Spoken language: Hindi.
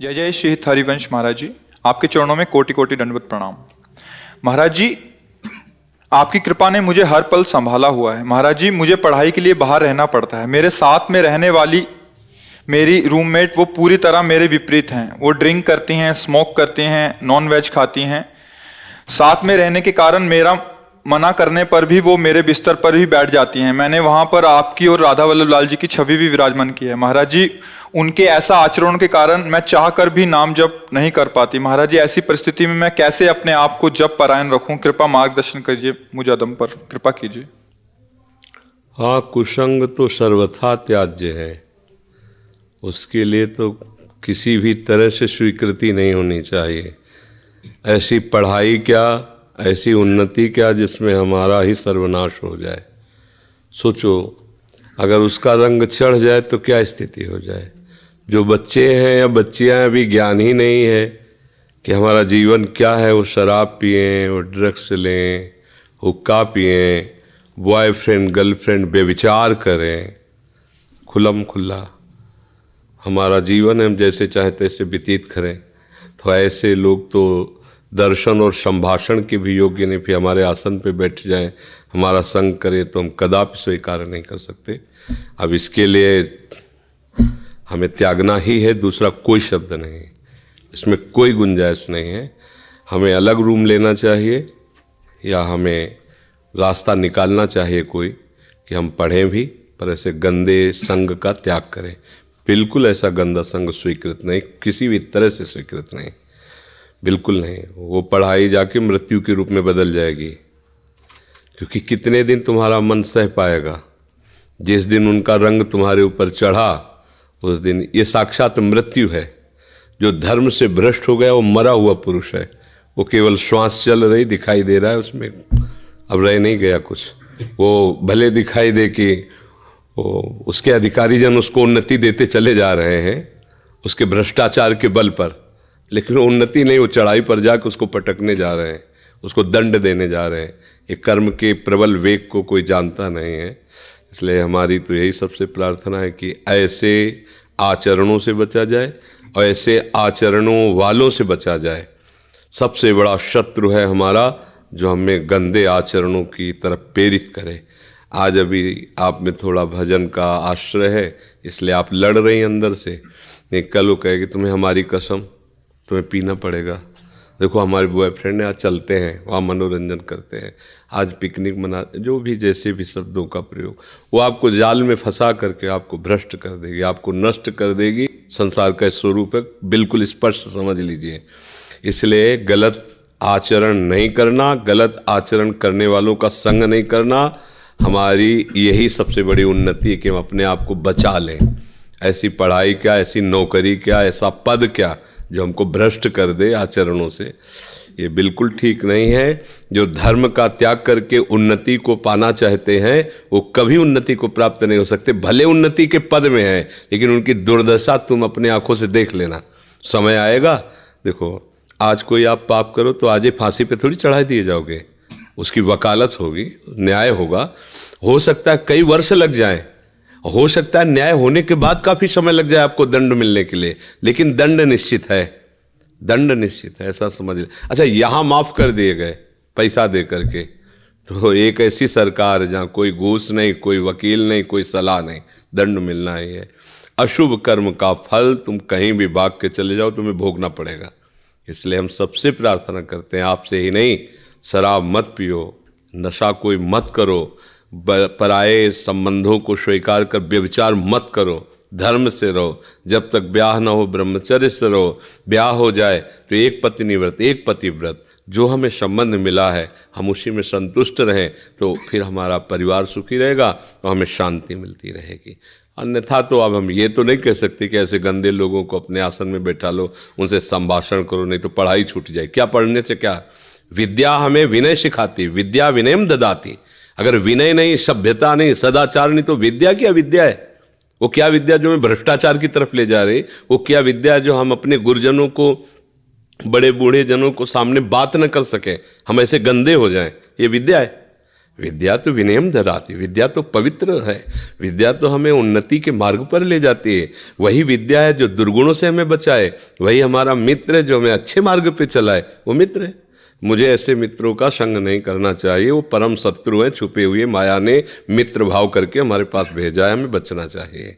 जय जय श्री हरिवंश महाराज जी, आपके चरणों में कोटि कोटि दंडवत प्रणाम। महाराज जी, आपकी कृपा ने मुझे हर पल संभाला हुआ है। महाराज जी, मुझे पढ़ाई के लिए बाहर रहना पड़ता है। मेरे साथ में रहने वाली मेरी रूममेट वो पूरी तरह मेरे विपरीत हैं। वो ड्रिंक करती हैं, स्मोक करती हैं, नॉन वेज खाती हैं। साथ में रहने के कारण मेरा मना करने पर भी वो मेरे बिस्तर पर भी बैठ जाती हैं। मैंने वहाँ पर आपकी और राधा वल्लभ लाल जी की छवि भी विराजमान की है। महाराज जी, उनके ऐसा आचरण के कारण मैं चाह कर भी नाम जप नहीं कर पाती। महाराज जी, ऐसी परिस्थिति में मैं कैसे अपने आप को जप परायण रखूं? कृपा मार्गदर्शन कीजिए, मुझ अदम पर कृपा कीजिए। हाँ, कुसंग तो सर्वथा त्याज्य है। उसके लिए तो किसी भी तरह से स्वीकृति नहीं होनी चाहिए। ऐसी पढ़ाई क्या, ऐसी उन्नति क्या जिसमें हमारा ही सर्वनाश हो जाए। सोचो, अगर उसका रंग चढ़ जाए तो क्या स्थिति हो जाए। जो बच्चे हैं या बच्चियां अभी ज्ञान ही नहीं है कि हमारा जीवन क्या है, वो शराब पिएं, वो ड्रग्स लें, हुक्का पिएं, बॉयफ्रेंड गर्लफ्रेंड बेविचार करें, खुल्लम खुल्ला हमारा जीवन हम जैसे चाहे तैसे व्यतीत करें। तो ऐसे लोग तो दर्शन और संभाषण के भी योग्य नहीं। फिर हमारे आसन पे बैठ जाएं, हमारा संग करे तो हम कदापि स्वीकार नहीं कर सकते। अब इसके लिए हमें त्यागना ही है, दूसरा कोई शब्द नहीं, इसमें कोई गुंजाइश नहीं है। हमें अलग रूम लेना चाहिए या हमें रास्ता निकालना चाहिए कोई कि हम पढ़ें भी, पर ऐसे गंदे संग का त्याग करें। बिल्कुल ऐसा गंदा संग स्वीकृत नहीं, किसी भी तरह से स्वीकृत नहीं, बिल्कुल नहीं। वो पढ़ाई जाके मृत्यु के रूप में बदल जाएगी, क्योंकि कितने दिन तुम्हारा मन सह पाएगा। जिस दिन उनका रंग तुम्हारे ऊपर चढ़ा उस दिन ये साक्षात मृत्यु है। जो धर्म से भ्रष्ट हो गया वो मरा हुआ पुरुष है। वो केवल श्वास चल रही दिखाई दे रहा है, उसमें अब रह नहीं गया कुछ। वो भले दिखाई दे कि उसके अधिकारी जन उसको उन्नति देते चले जा रहे हैं उसके भ्रष्टाचार के बल पर, लेकिन वो उन्नति नहीं, वो चढ़ाई पर जाकर उसको पटकने जा रहे हैं, उसको दंड देने जा रहे हैं। ये कर्म के प्रबल वेग को कोई जानता नहीं है। इसलिए हमारी तो यही सबसे प्रार्थना है कि ऐसे आचरणों से बचा जाए और ऐसे आचरणों वालों से बचा जाए। सबसे बड़ा शत्रु है हमारा जो हमें गंदे आचरणों की तरफ प्रेरित करे। आज अभी आप में थोड़ा भजन का आश्रय है, इसलिए आप लड़ रही हैं अंदर से। नहीं, कल वो कहेगी तुम्हें हमारी कसम, तुम्हें पीना पड़ेगा। देखो, हमारे बॉयफ्रेंड ने आज चलते हैं, वहाँ मनोरंजन करते हैं, आज पिकनिक मना, जो भी जैसे भी शब्दों का प्रयोग, वो आपको जाल में फंसा करके आपको भ्रष्ट कर देगी, आपको नष्ट कर देगी। संसार का स्वरूप है, बिल्कुल स्पष्ट समझ लीजिए। इसलिए गलत आचरण नहीं करना, गलत आचरण करने वालों का संग नहीं करना, हमारी यही सबसे बड़ी उन्नति है कि हम अपने आप को बचा लें। ऐसी पढ़ाई क्या, ऐसी नौकरी क्या, ऐसा पद क्या जो हमको भ्रष्ट कर दे आचरणों से, ये बिल्कुल ठीक नहीं है। जो धर्म का त्याग करके उन्नति को पाना चाहते हैं वो कभी उन्नति को प्राप्त नहीं हो सकते। भले उन्नति के पद में है, लेकिन उनकी दुर्दशा तुम अपने आंखों से देख लेना। समय आएगा, देखो, आज कोई आप पाप करो तो आज ही फांसी पे थोड़ी चढ़ा दिए जाओगे। उसकी वकालत होगी, न्याय होगा। हो सकता है कई वर्ष लग जाएं, हो सकता है न्याय होने के बाद काफी समय लग जाए आपको दंड मिलने के लिए, लेकिन दंड निश्चित है, दंड निश्चित है, ऐसा समझ ले। अच्छा, यहाँ माफ कर दिए गए पैसा दे करके, तो एक ऐसी सरकार जहाँ कोई घूस नहीं, कोई वकील नहीं, कोई सलाह नहीं, दंड मिलना ही है। अशुभ कर्म का फल तुम कहीं भी भाग के चले जाओ, तुम्हें भोगना पड़ेगा। इसलिए हम सबसे प्रार्थना करते हैं, आपसे ही नहीं, शराब मत पियो, नशा कोई मत करो, पराये संबंधों को स्वीकार कर व्यभिचार मत करो, धर्म से रहो। जब तक ब्याह ना हो ब्रह्मचर्य से रहो। ब्याह हो जाए तो एक पत्नी व्रत, एक पति व्रत, जो हमें संबंध मिला है हम उसी में संतुष्ट रहें, तो फिर हमारा परिवार सुखी रहेगा और हमें शांति मिलती रहेगी। अन्यथा तो अब हम ये तो नहीं कह सकते कि ऐसे गंदे लोगों को अपने आसन में बैठा लो, उनसे संभाषण करो, नहीं तो पढ़ाई छूट जाए। क्या पढ़ने से क्या? विद्या हमें विनय सिखाती, विद्या विनयम ददाती। अगर विनय नहीं, सभ्यता नहीं, सदाचार नहीं, तो विद्या क्या विद्या है? वो क्या विद्या जो हमें भ्रष्टाचार की तरफ ले जा रही? वो क्या विद्या जो हम अपने गुरुजनों को, बड़े बूढ़े जनों को सामने बात न कर सके, हम ऐसे गंदे हो जाएं? ये विद्या है? विद्या तो विनयम ददाति, विद्या तो पवित्र है, विद्या तो हमें उन्नति के मार्ग पर ले जाती है। वही विद्या है जो दुर्गुणों से हमें बचाए, वही हमारा मित्र है जो हमें अच्छे मार्ग पे चलाए, वो मित्र है। मुझे ऐसे मित्रों का संग नहीं करना चाहिए, वो परम शत्रु हैं, छुपे हुए माया ने मित्र भाव करके हमारे पास भेजा है, हमें बचना चाहिए।